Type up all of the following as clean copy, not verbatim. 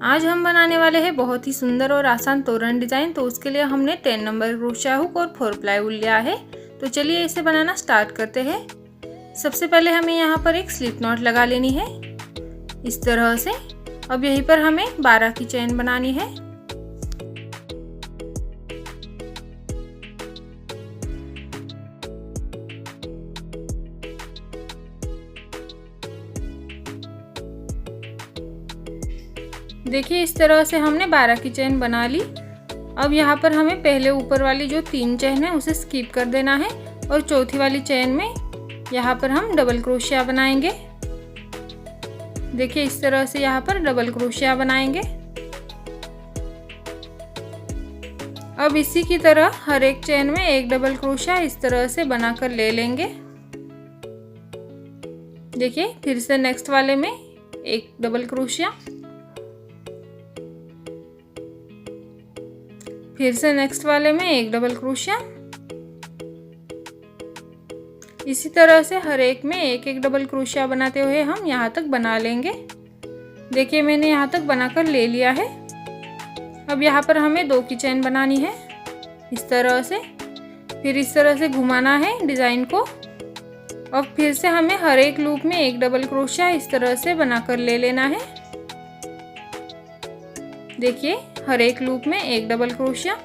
आज हम बनाने वाले हैं बहुत ही सुंदर और आसान तोरण डिज़ाइन। तो उसके लिए हमने 10 नंबर क्रोशिया हुक और 4 प्लाई वूल लिया है। तो चलिए इसे बनाना स्टार्ट करते हैं। सबसे पहले हमें यहाँ पर एक स्लिप नॉट लगा लेनी है इस तरह से। अब यहीं पर हमें 12 की चेन बनानी है। देखिए इस तरह से हमने 12 की चेन बना ली। अब यहाँ पर हमें पहले ऊपर वाली जो 3 चेन है उसे स्किप कर देना है और चौथी वाली चेन में यहाँ पर हम डबल क्रोशिया बनाएंगे। देखिए इस तरह से यहाँ पर डबल क्रोशिया बनाएंगे। अब इसी की तरह हर एक चेन में एक डबल क्रोशिया इस तरह से बनाकर ले लेंगे। देखिए फिर से नेक्स्ट वाले में एक डबल क्रोशिया, फिर से नेक्स्ट वाले में एक डबल क्रोशिया। इसी तरह से हर एक में एक एक डबल क्रोशिया बनाते हुए हम यहाँ तक बना लेंगे। देखिए मैंने यहाँ तक बनाकर ले लिया है। अब यहाँ पर हमें 2 की चेन बनानी है इस तरह से। फिर इस तरह से घुमाना है डिज़ाइन को। अब फिर से हमें हर एक लूप में एक डबल क्रोशिया इस तरह से बनाकर ले लेना है। देखिए हर एक लूप में एक डबल क्रोशिया।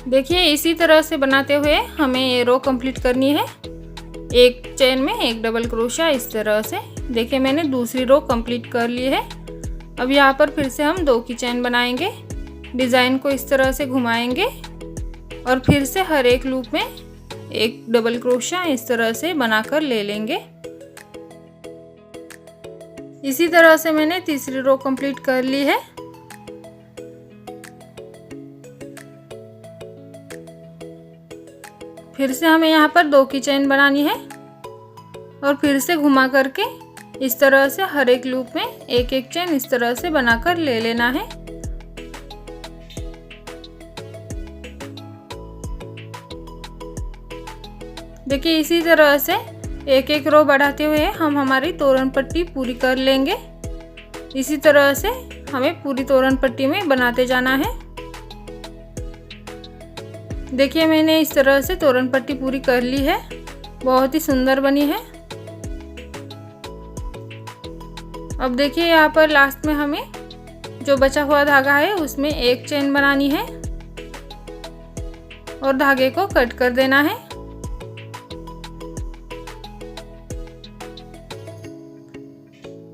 देखिए इसी तरह से बनाते हुए हमें ये रो कंप्लीट करनी है। एक चेन में एक डबल क्रोशिया इस तरह से। देखिए मैंने दूसरी रो कंप्लीट कर ली है। अब यहाँ पर फिर से हम 2 की चेन बनाएंगे, डिज़ाइन को इस तरह से घुमाएंगे और फिर से हर एक लूप में एक डबल क्रोशिया इस तरह से बनाकर ले लेंगे। इसी तरह से मैंने तीसरी रो कंप्लीट कर ली है। फिर से हमें यहाँ पर 2 की चेन बनानी है और फिर से घुमा करके इस तरह से हर एक लूप में एक एक चेन इस तरह से बनाकर ले लेना है। देखिए इसी तरह से एक एक रो बढ़ाते हुए हम हमारी तोरण पट्टी पूरी कर लेंगे। इसी तरह से हमें पूरी तोरण पट्टी में बनाते जाना है। देखिए मैंने इस तरह से तोरण पट्टी पूरी कर ली है। बहुत ही सुंदर बनी है। अब देखिए यहाँ पर लास्ट में हमें जो बचा हुआ धागा है उसमें एक चेन बनानी है और धागे को कट कर देना है।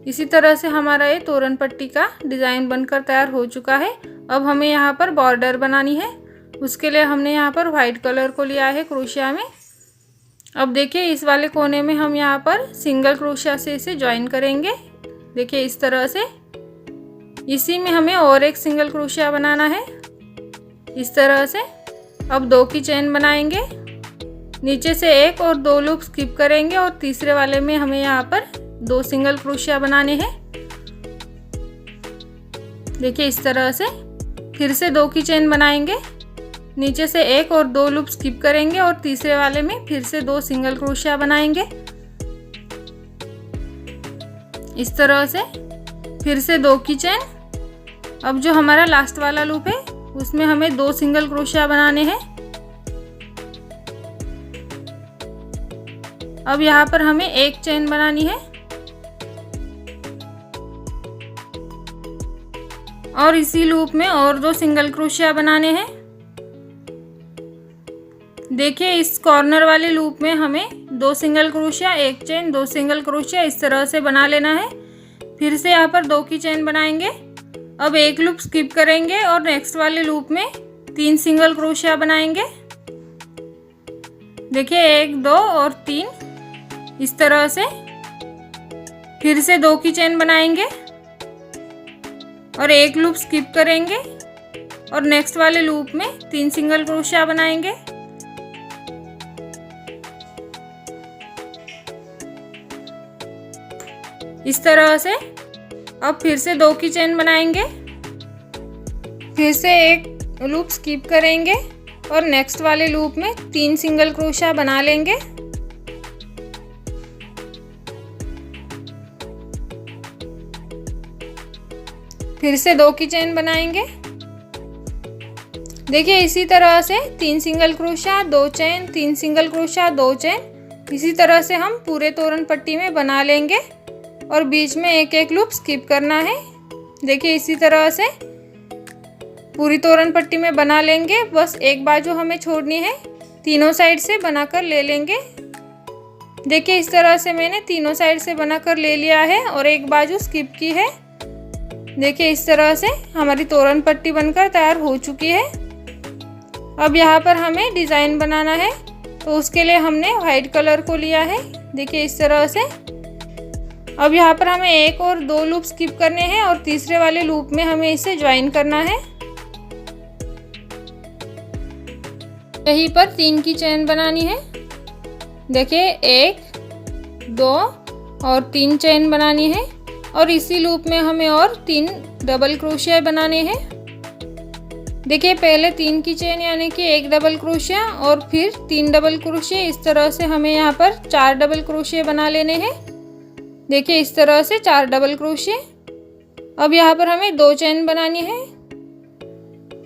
इसी तरह से हमारा ये तोरण पट्टी का डिज़ाइन बनकर तैयार हो चुका है। अब हमें यहाँ पर बॉर्डर बनानी है। उसके लिए हमने यहाँ पर वाइट कलर को लिया है क्रोशिया में। अब देखिए इस वाले कोने में हम यहाँ पर सिंगल क्रोशिया से इसे ज्वाइन करेंगे। देखिए इस तरह से। इसी में हमें और एक सिंगल क्रोशिया बनाना है इस तरह से। अब 2 की चेन बनाएंगे, नीचे से एक और 2 लूप स्किप करेंगे और तीसरे वाले में हमें यहाँ पर 2 सिंगल क्रोशिया बनाने हैं। देखिए इस तरह से। फिर से 2 की चेन बनाएंगे, नीचे से एक और 2 लूप स्किप करेंगे और तीसरे वाले में फिर से 2 सिंगल क्रोशिया बनाएंगे इस तरह से। फिर से 2 की चेन। अब जो हमारा लास्ट वाला लूप है उसमें हमें 2 सिंगल क्रोशिया बनाने हैं। अब यहाँ पर हमें एक चेन बनानी है और इसी लूप में और 2 सिंगल क्रोशिया बनाने हैं। देखिए इस कॉर्नर वाले लूप में हमें 2 सिंगल क्रोशिया, एक चेन, 2 सिंगल क्रोशिया इस तरह से बना लेना है। फिर से यहाँ पर 2 की चेन बनाएंगे। अब एक लूप स्किप करेंगे और नेक्स्ट वाले लूप में 3 सिंगल क्रोशिया बनाएंगे। देखिए 1, 2 और 3 इस तरह से। फिर से 2 की चेन बनाएंगे और एक लूप स्किप करेंगे और नेक्स्ट वाले लूप में 3 सिंगल क्रोशिया बनाएंगे। इस तरह से। अब फिर से 2 की चेन बनाएंगे, फिर से एक लूप स्किप करेंगे और नेक्स्ट वाले लूप में 3 सिंगल क्रोशिया बना लेंगे। फिर से 2 की चेन बनाएंगे। देखिए इसी तरह से 3 single crochet, 2 chain, 3 single crochet, 2 chain, इसी तरह से हम पूरे तोरण पट्टी में बना लेंगे और बीच में एक एक लूप स्किप करना है। देखिए इसी तरह से पूरी तोरण पट्टी में बना लेंगे। बस एक बाजू हमें छोड़नी है, तीनों साइड से बनाकर ले लेंगे। देखिए इस तरह से मैंने तीनों साइड से बनाकर ले लिया है और एक बाजू स्किप की है। देखिए इस तरह से हमारी तोरण पट्टी बनकर तैयार हो चुकी है। अब यहाँ पर हमें डिज़ाइन बनाना है, तो उसके लिए हमने वाइट कलर को लिया है। देखिए इस तरह से अब यहाँ पर हमें एक और 2 लूप स्किप करने हैं और तीसरे वाले लूप में हमें इसे ज्वाइन करना है। यहीं पर 3 की चेन बनानी है। देखिए 1, 2 और 3 चेन बनानी है और इसी लूप में हमें और 3 डबल क्रोशिया बनाने हैं। देखिए पहले 3 की चेन यानी कि 1 डबल क्रोशिया और फिर 3 डबल क्रोशिया, इस तरह से हमें यहाँ पर 4 डबल क्रोशिया बना लेने हैं। देखिए इस तरह से 4 डबल क्रोशिया। अब यहाँ पर हमें 2 चेन बनानी है,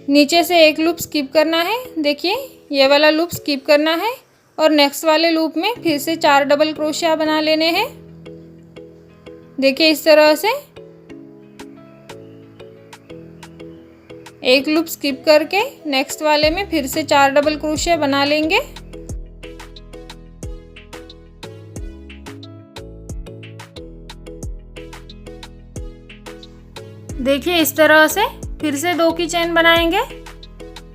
नीचे से एक लूप स्किप करना है। देखिए ये वाला लूप स्किप करना है और नेक्स्ट वाले लूप में फिर से 4 डबल क्रोशिया बना लेने हैं। देखिए इस तरह से एक लूप स्किप करके नेक्स्ट वाले में फिर से 4 डबल क्रोशिया बना लेंगे। देखिए इस तरह से फिर से 2 की चेन बनाएंगे,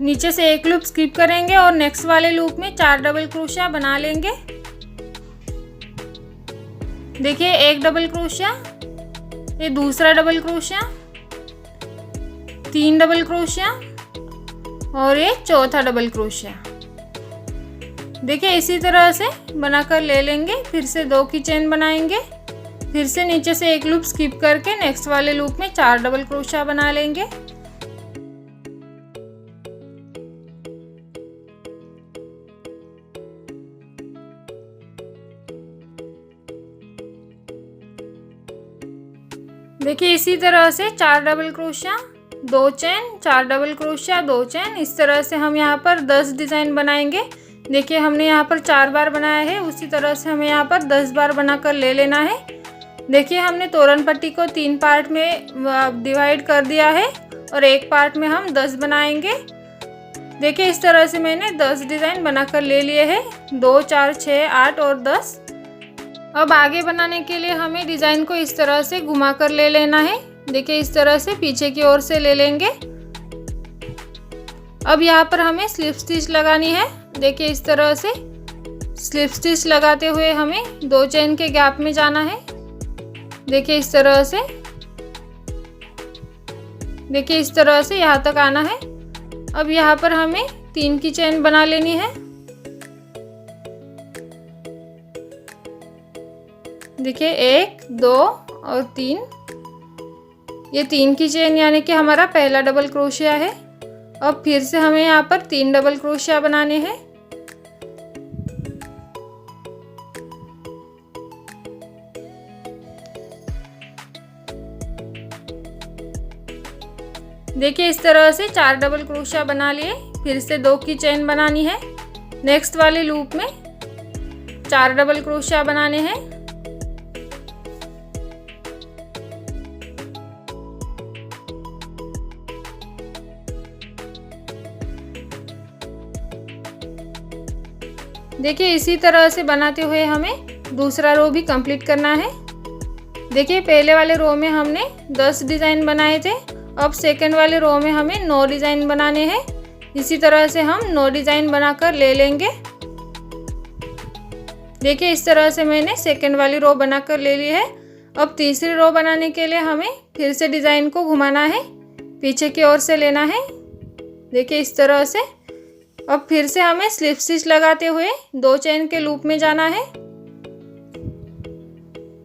नीचे से एक लूप स्किप करेंगे और नेक्स्ट वाले लूप में 4 डबल क्रोशिया बना लेंगे। देखिए एक डबल क्रोशिया, ये दूसरा डबल क्रोशिया, 3 डबल क्रोशिया और ये चौथा डबल क्रोशिया। देखिए इसी तरह से बनाकर ले लेंगे। फिर से 2 की चेन बनाएंगे, फिर से नीचे से एक लूप स्किप करके नेक्स्ट वाले लूप में 4 डबल क्रोशिया बना लेंगे। देखिए इसी तरह से 4 double crochet, 2 chain, 4 double crochet, 2 chain, इस तरह से हम यहाँ पर 10 डिज़ाइन बनाएंगे। देखिए हमने यहाँ पर 4 बार बनाया है, उसी तरह से हमें यहाँ पर 10 बार बनाकर ले लेना है। देखिए हमने तोरण पट्टी को 3 पार्ट में डिवाइड कर दिया है और एक पार्ट में हम 10 बनाएंगे। देखिए इस तरह से मैंने 10 डिज़ाइन बनाकर ले लिए हैं, 2, 4, 6, 8 और 10। अब आगे बनाने के लिए हमें डिज़ाइन को इस तरह से घुमा कर ले लेना है। देखिए इस तरह से पीछे की ओर से ले लेंगे। अब यहाँ पर हमें स्लिप स्टिच लगानी है। देखिए इस तरह से स्लिप स्टिच लगाते हुए हमें 2 चेन के गैप में जाना है। देखिए इस तरह से, देखिए इस तरह से यहाँ तक आना है। अब यहाँ पर हमें 3 की चेन बना लेनी है। देखिए 1, 2 और 3, ये 3 की चेन यानी कि हमारा पहला डबल क्रोशिया है। अब फिर से हमें यहाँ पर 3 डबल क्रोशिया बनाने हैं। देखिए इस तरह से 4 डबल क्रोशिया बना लिए। फिर से 2 की चेन बनानी है, नेक्स्ट वाले लूप में 4 डबल क्रोशिया बनाने हैं। देखिए इसी तरह से बनाते हुए हमें दूसरा रो भी कंप्लीट करना है। देखिए पहले वाले रो में हमने 10 डिज़ाइन बनाए थे, अब सेकंड वाले रो में हमें 9 डिज़ाइन बनाने हैं। इसी तरह से हम 9 डिज़ाइन बनाकर ले लेंगे। देखिए इस तरह से मैंने सेकंड वाली रो बनाकर ले ली है। अब तीसरी रो बनाने के लिए हमें फिर से डिज़ाइन को घुमाना है, पीछे की ओर से लेना है। देखिए इस तरह से अब फिर से हमें स्लिप स्टिच लगाते हुए 2 चेन के लूप में जाना है।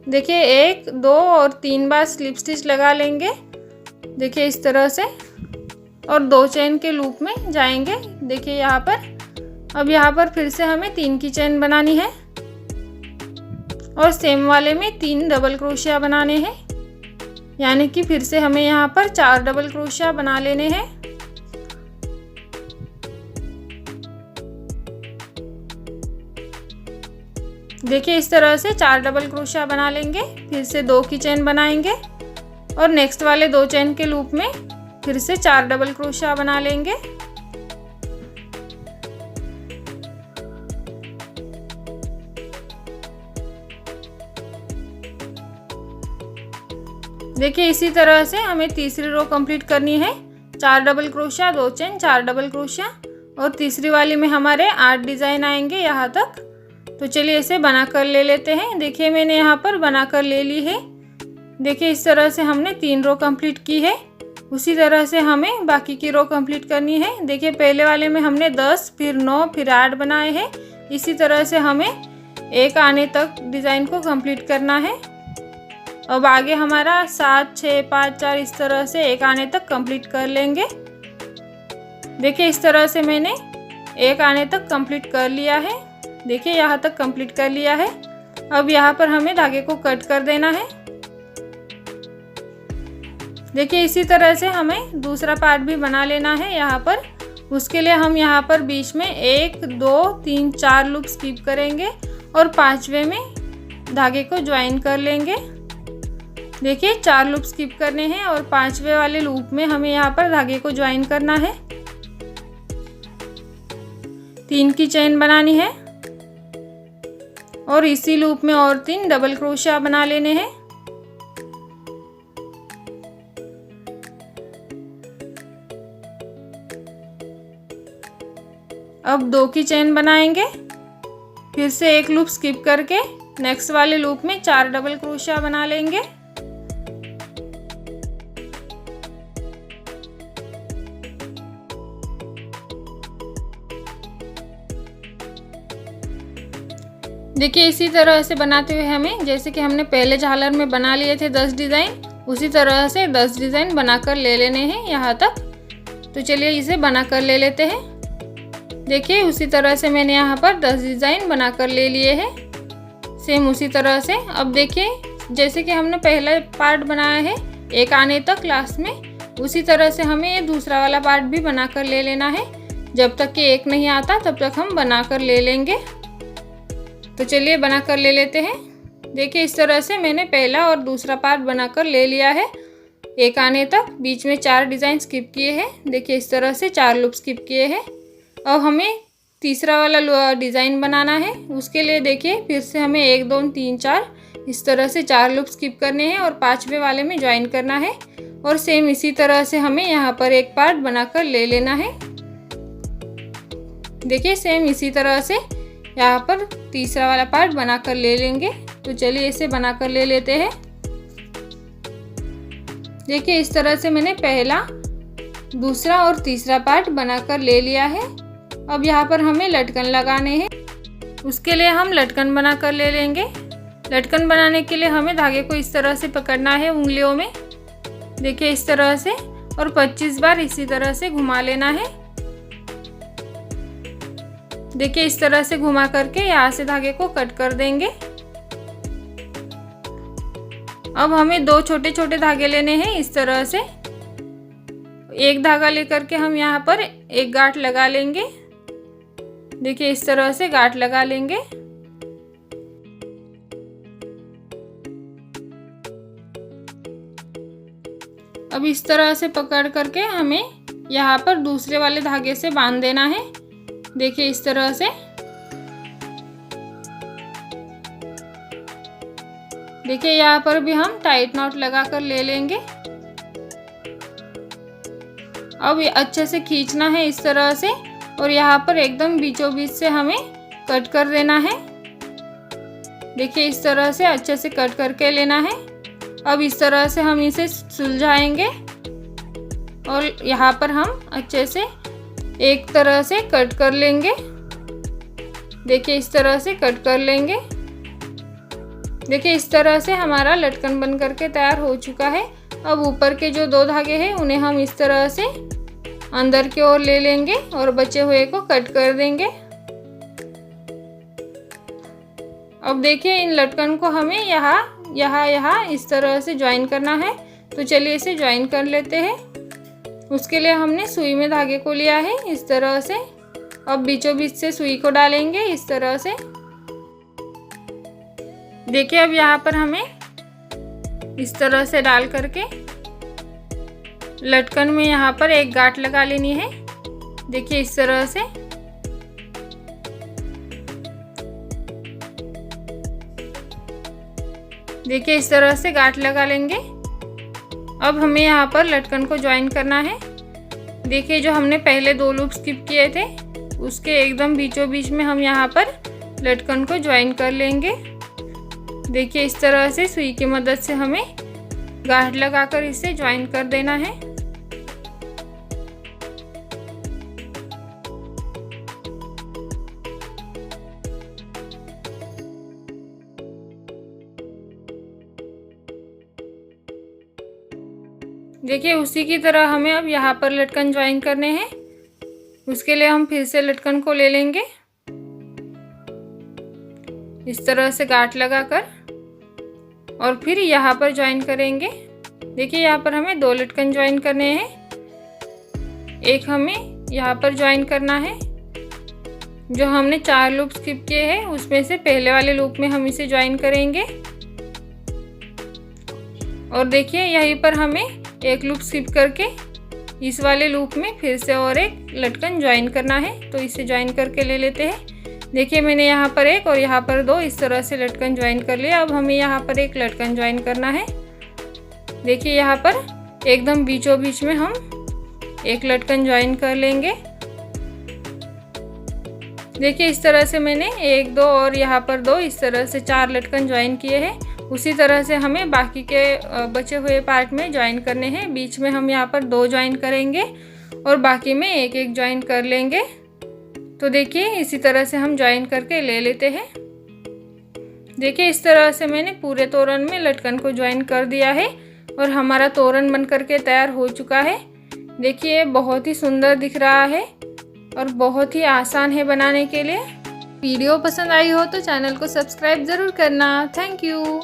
देखिए 1, 2 और 3 बार स्लिप स्टिच लगा लेंगे। देखिए इस तरह से और 2 चेन के लूप में जाएंगे। देखिए यहाँ पर अब यहाँ पर फिर से हमें 3 की चेन बनानी है और सेम वाले में 3 डबल क्रोशिया बनाने हैं। यानी कि फिर से हमें यहाँ पर 4 डबल क्रोशिया बना लेने हैं। देखिए इस तरह से 4 डबल क्रोशिया बना लेंगे। फिर से 2 की चेन बनाएंगे और नेक्स्ट वाले 2 चेन के लूप में फिर से 4 डबल क्रोशिया बना लेंगे। देखिए इसी तरह से हमें तीसरी रो कंप्लीट करनी है। 4 double crochet, 2 chain, 4 double crochet और तीसरी वाली में हमारे 8 डिज़ाइन आएंगे यहाँ तक। तो चलिए इसे बनाकर ले लेते हैं। देखिए मैंने यहाँ पर बनाकर ले ली है। देखिए इस तरह से हमने 3 रो कंप्लीट की है। उसी तरह से हमें बाकी की रो कंप्लीट करनी है। देखिए पहले वाले में हमने 10, फिर 9, फिर 8 बनाए हैं। इसी तरह से हमें 1 आने तक डिज़ाइन को कंप्लीट करना है। अब आगे हमारा 7, 6, 5, 4 इस तरह से 1 आने तक कंप्लीट कर लेंगे। देखिए इस तरह से मैंने 1 आने तक कंप्लीट कर लिया है। देखिए यहाँ तक कंप्लीट कर लिया है। अब यहाँ पर हमें धागे को कट कर देना है। देखिए इसी तरह से हमें दूसरा पार्ट भी बना लेना है यहाँ पर। उसके लिए हम यहाँ पर बीच में 1, 2, 3, 4 लूप स्किप करेंगे और 5वें में धागे को ज्वाइन कर लेंगे। देखिए 4 लूप स्किप करने हैं और 5वें वाले लूप में हमें यहाँ पर धागे को ज्वाइन करना है। 3 की चेन बनानी है और इसी लूप में और 3 डबल क्रोशिया बना लेने हैं। अब 2 की चेन बनाएंगे। फिर से 1 लूप स्किप करके नेक्स्ट वाले लूप में 4 डबल क्रोशिया बना लेंगे। देखिए इसी तरह से बनाते हुए हमें, जैसे कि हमने पहले झालर में बना लिए थे 10 डिज़ाइन, उसी तरह से 10 डिज़ाइन बनाकर ले लेने हैं यहाँ तक। तो चलिए इसे बनाकर ले लेते हैं। देखिए उसी तरह से मैंने यहाँ पर 10 डिज़ाइन बनाकर ले लिए हैं, सेम उसी तरह से। अब देखिए जैसे कि हमने पहला पार्ट बनाया है 1 आने तक लास्ट में, उसी तरह से हमें ये दूसरा वाला पार्ट भी बनाकर ले लेना है। जब तक कि 1 नहीं आता तब तक हम बनाकर ले लेंगे। तो चलिए बनाकर ले लेते हैं। देखिए इस तरह से मैंने पहला और दूसरा पार्ट बनाकर ले लिया है 1 आने तक। बीच में 4 डिज़ाइन स्किप किए हैं। देखिए इस तरह से 4 लूप स्किप किए हैं। अब हमें तीसरा वाला डिज़ाइन बनाना है। उसके लिए देखिए फिर से हमें 1, 2, 3, 4 इस तरह से 4 लूप स्किप करने हैं और 5वें वाले में ज्वाइन करना है। और सेम इसी तरह से हमें यहाँ पर एक पार्ट बनाकर ले लेना है। देखिए सेम इसी तरह से यहाँ पर तीसरा वाला पार्ट बनाकर ले लेंगे। तो चलिए इसे बनाकर ले लेते हैं। देखिए इस तरह से मैंने पहला, दूसरा और तीसरा पार्ट बनाकर ले लिया है। अब यहाँ पर हमें लटकन लगाने हैं। उसके लिए हम लटकन बनाकर ले लेंगे। लटकन बनाने के लिए हमें धागे को इस तरह से पकड़ना है उंगलियों में। देखिए इस तरह से, और 25 बार इसी तरह से घुमा लेना है। देखिए इस तरह से घुमा करके यहाँ से धागे को कट कर देंगे। अब हमें 2 छोटे छोटे धागे लेने हैं इस तरह से। एक धागा लेकर के हम यहाँ पर एक गांठ लगा लेंगे। देखिए इस तरह से गांठ लगा लेंगे। अब इस तरह से पकड़ करके हमें यहाँ पर दूसरे वाले धागे से बांध देना है। देखिए इस तरह से। देखिए यहाँ पर भी हम टाइट नॉट लगा कर ले लेंगे। अब ये अच्छे से खींचना है इस तरह से, और यहाँ पर एकदम बीचों बीच से हमें कट कर देना है। देखिए इस तरह से अच्छे से कट करके लेना है। अब इस तरह से हम इसे सुलझाएंगे और यहाँ पर हम अच्छे से एक तरह से कट कर लेंगे। देखिए इस तरह से कट कर लेंगे। देखिए इस तरह से हमारा लटकन बन करके तैयार हो चुका है। अब ऊपर के जो 2 धागे हैं उन्हें हम इस तरह से अंदर की ओर ले लेंगे और बचे हुए को कट कर देंगे। अब देखिए इन लटकन को हमें यहाँ इस तरह से ज्वाइन करना है। तो चलिए इसे ज्वाइन कर लेते हैं। उसके लिए हमने सुई में धागे को लिया है इस तरह से। अब बीचों बीच से सुई को डालेंगे इस तरह से। देखिए अब यहाँ पर हमें इस तरह से डाल करके लटकन में यहाँ पर एक गांठ लगा लेनी है। देखिए इस तरह से। देखिए इस तरह से गांठ लगा लेंगे। अब हमें यहाँ पर लटकन को ज्वाइन करना है। देखिए जो हमने पहले 2 लूप स्किप किए थे उसके एकदम बीचों बीच में हम यहाँ पर लटकन को ज्वाइन कर लेंगे। देखिए इस तरह से सुई की मदद से हमें गांठ लगाकर इसे ज्वाइन कर देना है। देखिए उसी की तरह हमें अब यहाँ पर लटकन ज्वाइन करने हैं। उसके लिए हम फिर से लटकन को ले लेंगे इस तरह से गांठ लगाकर और फिर यहाँ पर ज्वाइन करेंगे। देखिए यहाँ पर हमें 2 लटकन ज्वाइन करने हैं। एक हमें यहाँ पर ज्वाइन करना है। जो हमने 4 लूप स्किप किए हैं उसमें से पहले वाले लूप में हम इसे ज्वाइन करेंगे। और देखिए यहीं पर हमें एक लूप स्किप करके इस वाले लूप में फिर से और एक लटकन ज्वाइन करना है। तो इसे ज्वाइन करके ले लेते हैं। देखिए मैंने यहाँ पर एक और यहाँ पर 2 इस तरह से लटकन ज्वाइन कर लिया। अब हमें यहाँ पर एक लटकन ज्वाइन करना है। देखिए यहाँ पर एकदम बीचों बीच में हम एक लटकन ज्वाइन कर लेंगे। देखिए इस तरह से मैंने 1 2 और यहाँ पर 2 इस तरह से 4 लटकन ज्वाइन किए हैं। उसी तरह से हमें बाकी के बचे हुए पार्ट में ज्वाइन करने हैं। बीच में हम यहाँ पर 2 ज्वाइन करेंगे और बाकी में एक एक ज्वाइन कर लेंगे। तो देखिए इसी तरह से हम ज्वाइन करके ले लेते हैं। देखिए इस तरह से मैंने पूरे तोरण में लटकन को ज्वाइन कर दिया है और हमारा तोरण बन करके तैयार हो चुका है। देखिए बहुत ही सुंदर दिख रहा है और बहुत ही आसान है बनाने के लिए। वीडियो पसंद आई हो तो चैनल को सब्सक्राइब ज़रूर करना। Thank you.